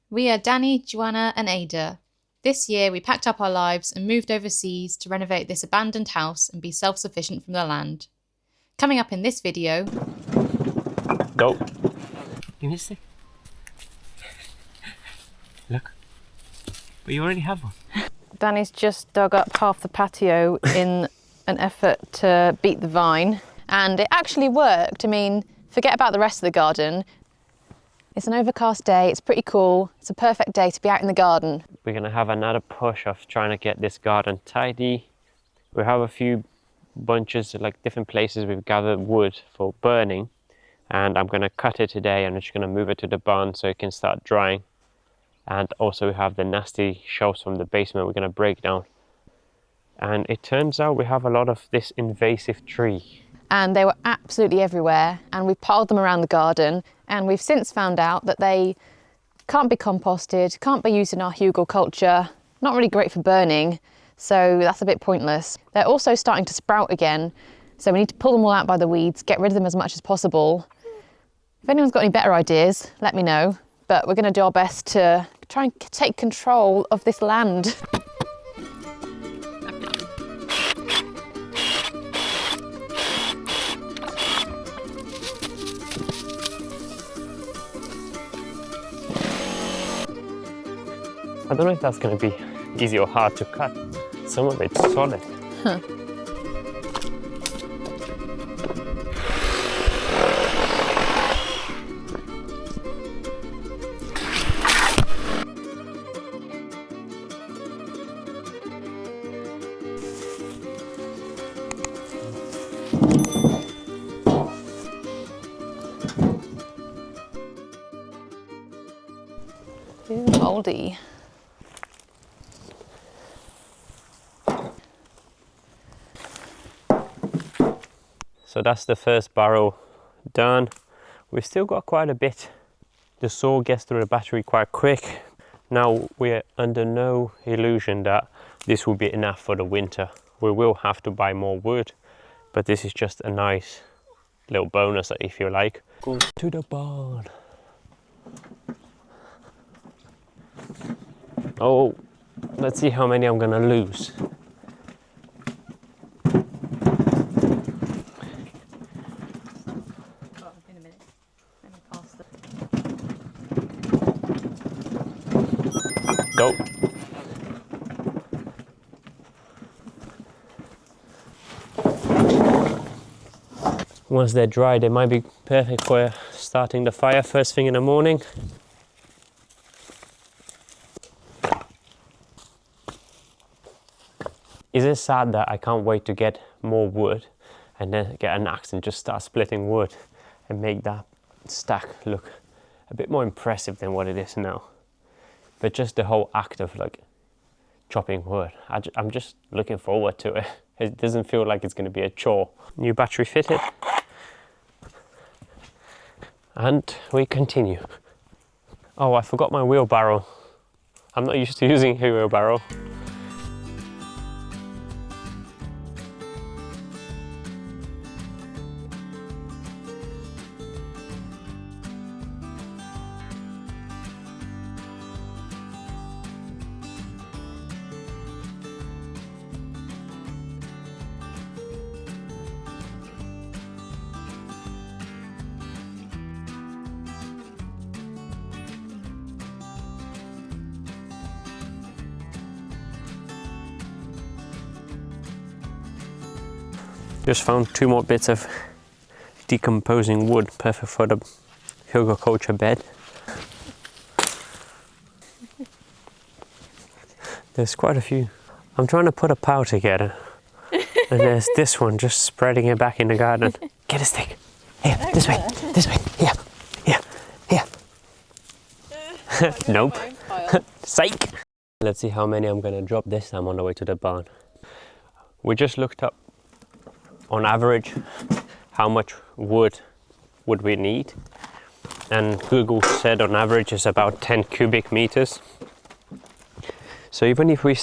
We are Dani, Joanna and Ada. This year we packed up our lives and moved overseas to renovate this abandoned house and be self-sufficient from the land. Coming up in this video... Go! Give me a stick. Look. But you already have one. Dani's just dug up half the patio in an effort to beat the vine. And it actually worked. I mean, forget about the rest of the garden. It's an overcast day, it's pretty cool. It's a perfect day to be out in the garden. We're gonna have another push of trying to get this garden tidy. We have a few bunches, like different places we've gathered wood for burning. And I'm gonna cut it today and I'm just gonna move it to the barn so it can start drying. And also we have the nasty shelves from the basement we're gonna break down. And it turns out we have a lot of this invasive tree. And they were absolutely everywhere, and we piled them around the garden, and we've since found out that they can't be composted, can't be used in our hugelculture, not really great for burning, so that's a bit pointless. They're also starting to sprout again, so we need to pull them all out by the weeds, get rid of them as much as possible. If anyone's got any better ideas, let me know, but we're going to do our best to try and take control of this land. I don't know if that's going to be easy or hard to cut. Some of it's solid. Huh. Ooh, moldy. So that's the first barrel done. We've still got quite a bit. The saw gets through the battery quite quick. Now we're under no illusion that this will be enough for the winter. We will have to buy more wood, but this is just a nice little bonus if you like. Go to the barn. Oh, let's see how many I'm gonna lose. Go. Once they're dry, they might be perfect for starting the fire first thing in the morning. Is it sad that I can't wait to get more wood and then get an axe and just start splitting wood and make that stack look a bit more impressive than what it is now? But just the whole act of like chopping wood, I'm just looking forward to it. It doesn't feel like it's going to be a chore. New battery fitted. And we continue. Oh, I forgot my wheelbarrow. I'm not used to using a wheelbarrow. Just found 2 more bits of decomposing wood, perfect for the hugelculture bed. There's quite a few. I'm trying to put a pile together, and there's this one just spreading it back in the garden. Get a stick. Here, this way, here, here. Nope. Psych. Let's see how many I'm gonna drop this time on the way to the barn. We just looked up on average how much wood would we need, and Google said on average is about 10 cubic meters. So even if we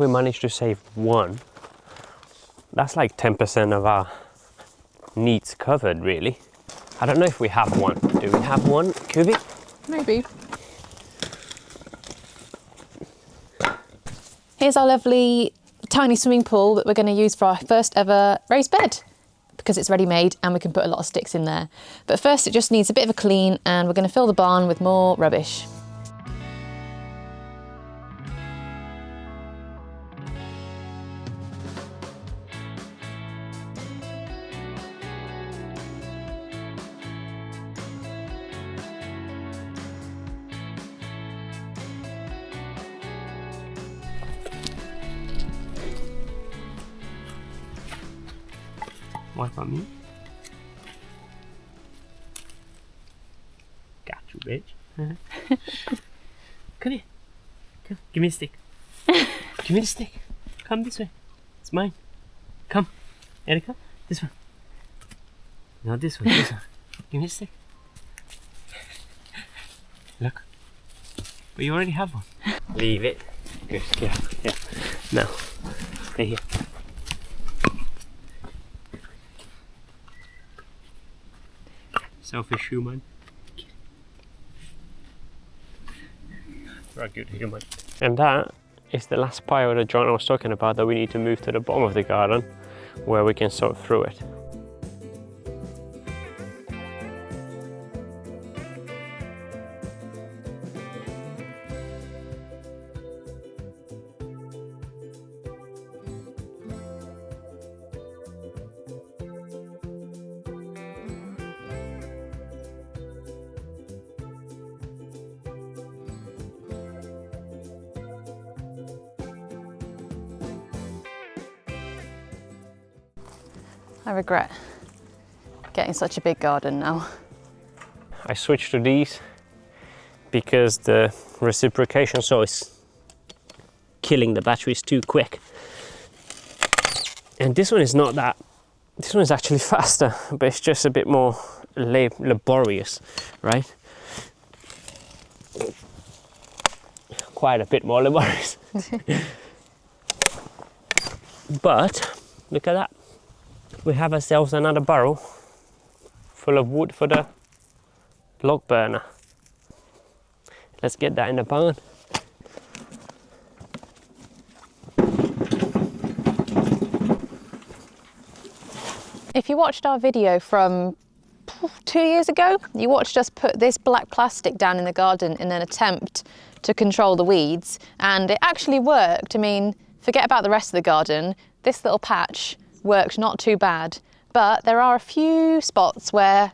managed to save one, that's like 10% of our needs covered, really. I don't know if we have one. Do we have 1 cubic? Maybe. Here's our lovely tiny swimming pool that we're going to use for our first ever raised bed, because it's ready made and we can put a lot of sticks in there. But first it just needs a bit of a clean, and we're going to fill the barn with more rubbish. What about me? Got you, bitch. Come here. Come, give me the stick. Give me the stick. Come this way. It's mine. Come. Erica, this one. No, this one, this one. Give me the stick. Look. But you already have one. Leave it. Good, yeah, yeah. Now, stay here. Selfish human. You're a good human. And that is the last pile that Joanna was talking about that we need to move to the bottom of the garden where we can sort through it. I regret getting such a big garden now. I switched to these because the reciprocation saw is killing the batteries too quick. And this one is not that, this one is actually faster, but it's just a bit more laborious, right? Quite a bit more laborious. But look at that. We have ourselves another barrel full of wood for the log burner. Let's get that in the barn. If you watched our video from 2 years ago, you watched us put this black plastic down in the garden in an attempt to control the weeds, and it actually worked. I mean, forget about the rest of the garden. This little patch worked not too bad, but there are a few spots where,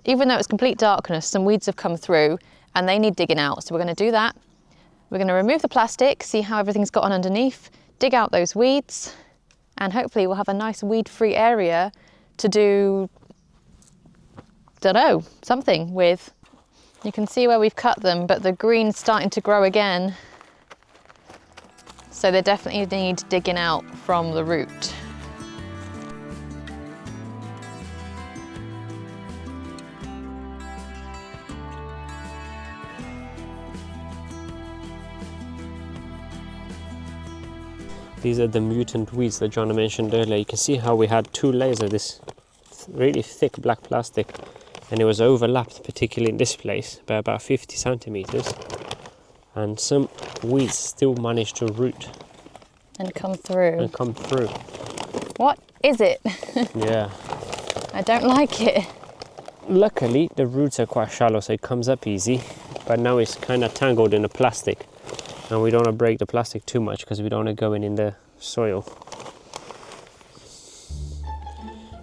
even though it's complete darkness, some weeds have come through and they need digging out. So we're going to do that. We're going to remove the plastic, see how everything's got on underneath, dig out those weeds, and hopefully we'll have a nice weed-free area to do, don't know, something with. You can see where we've cut them, but the green's starting to grow again. So they definitely need digging out from the root. These are the mutant weeds that Joanna mentioned earlier. You can see how we had 2 layers of this really thick black plastic, and it was overlapped, particularly in this place, by about 50 centimeters. And some weeds still managed to root And come through. What is it? Yeah. I don't like it. Luckily, the roots are quite shallow, so it comes up easy. But now it's kind of tangled in the plastic. And we don't want to break the plastic too much because we don't want to go in the soil.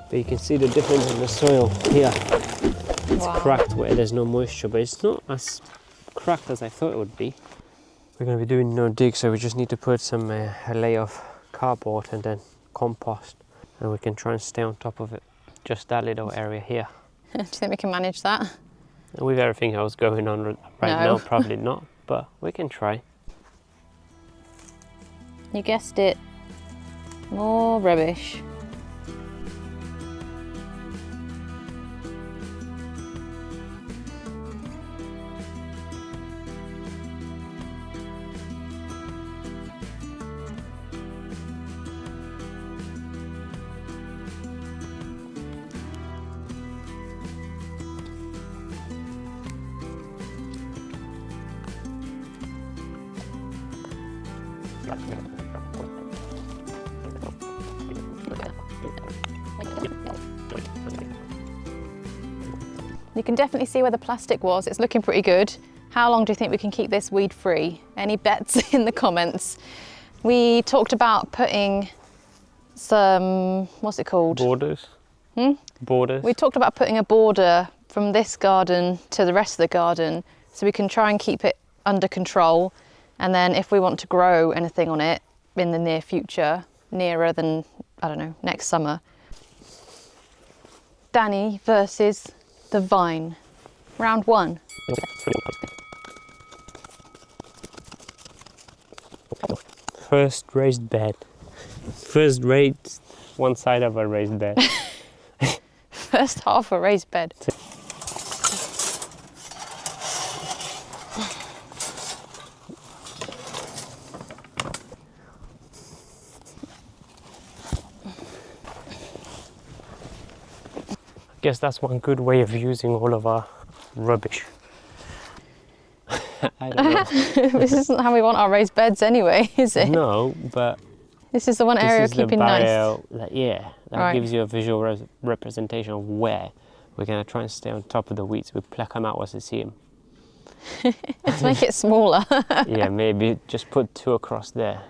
But you can see the difference in the soil here. It's cracked where there's no moisture, but it's not as cracked as I thought it would be. We're going to be doing no dig, so we just need to put some a layer of cardboard and then compost, and we can try and stay on top of it. Just that little area here. Do you think we can manage that? With everything else going on right now, probably not, but we can try. You guessed it. More rubbish. You can definitely see where the plastic was. It's looking pretty good. How long do you think we can keep this weed free? Any bets in the comments? We talked about putting some, what's it called? Borders. Borders. We talked about putting a border from this garden to the rest of the garden so we can try and keep it under control. And then if we want to grow anything on it in the near future, nearer than, I don't know, next summer. Dani versus the vine. Round one. First raised bed. First raised one side of a raised bed. First half a raised bed. I guess that's one good way of using all of our rubbish. I don't know. This isn't how we want our raised beds anyway, is it? No, but This is the one area this is keeping the nice. barrier that Right. gives you a visual representation of where we're going to try and stay on top of the weeds. We pluck them out as we see them. Let's make it smaller. Yeah, maybe just put 2 across there.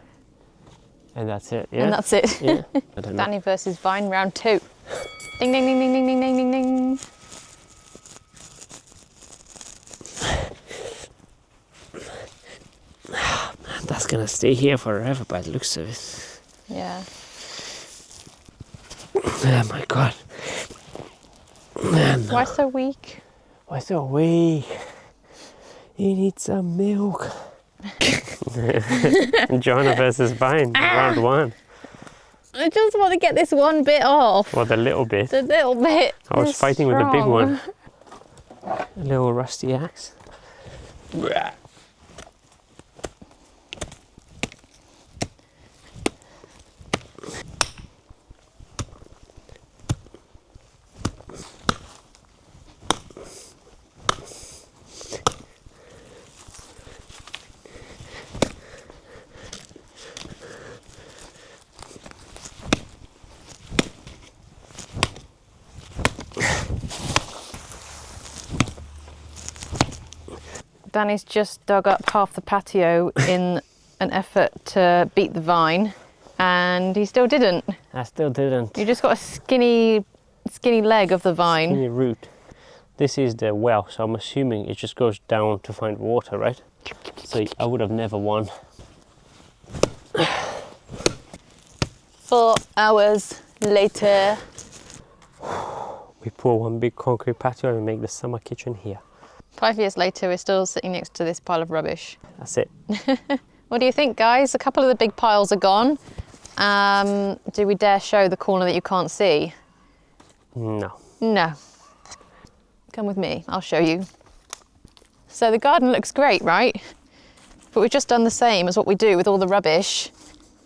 And that's it, yeah? And that's it. Yeah? I don't know. Dani versus vine, round 2. Ding, ding, ding, ding, ding, ding, ding, ding, ding. That's going to stay here forever by the looks of it. Yeah. Oh my God. Man, Why so weak? why so weak? You need some milk. Joanna versus vine, round 1. I just want to get this one bit off. Well, the little bit. The little bit. I was is fighting with the big strong. one. A little rusty axe. Dani's just dug up half the patio in an effort to beat the vine, and he still didn't. I still didn't. You just got a skinny leg of the vine. Skinny root. This is the well, so I'm assuming it just goes down to find water, right? So I would have never won. 4 hours later. We pour one big concrete patio and make the summer kitchen here. 5 years later, we're still sitting next to this pile of rubbish. That's it. What do you think, guys? A couple of the big piles are gone. Do we dare show the corner that you can't see? No. No. Come with me, I'll show you. So the garden looks great, right? But we've just done the same as what we do with all the rubbish,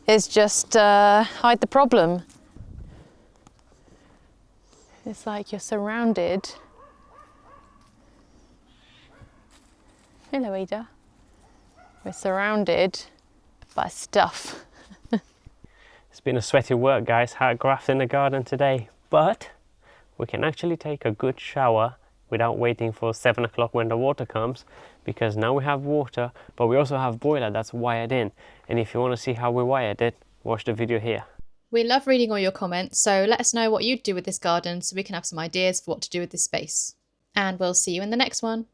is just hide the problem. It's like you're surrounded. Hello, Ada. We're surrounded by stuff. It's been a sweaty work, guys, hard graft in the garden today, but we can actually take a good shower without waiting for 7 o'clock when the water comes, because now we have water, but we also have boiler that's wired in. And if you want to see how we wired it, watch the video here. We love reading all your comments, so let us know what you'd do with this garden so we can have some ideas for what to do with this space. And we'll see you in the next one.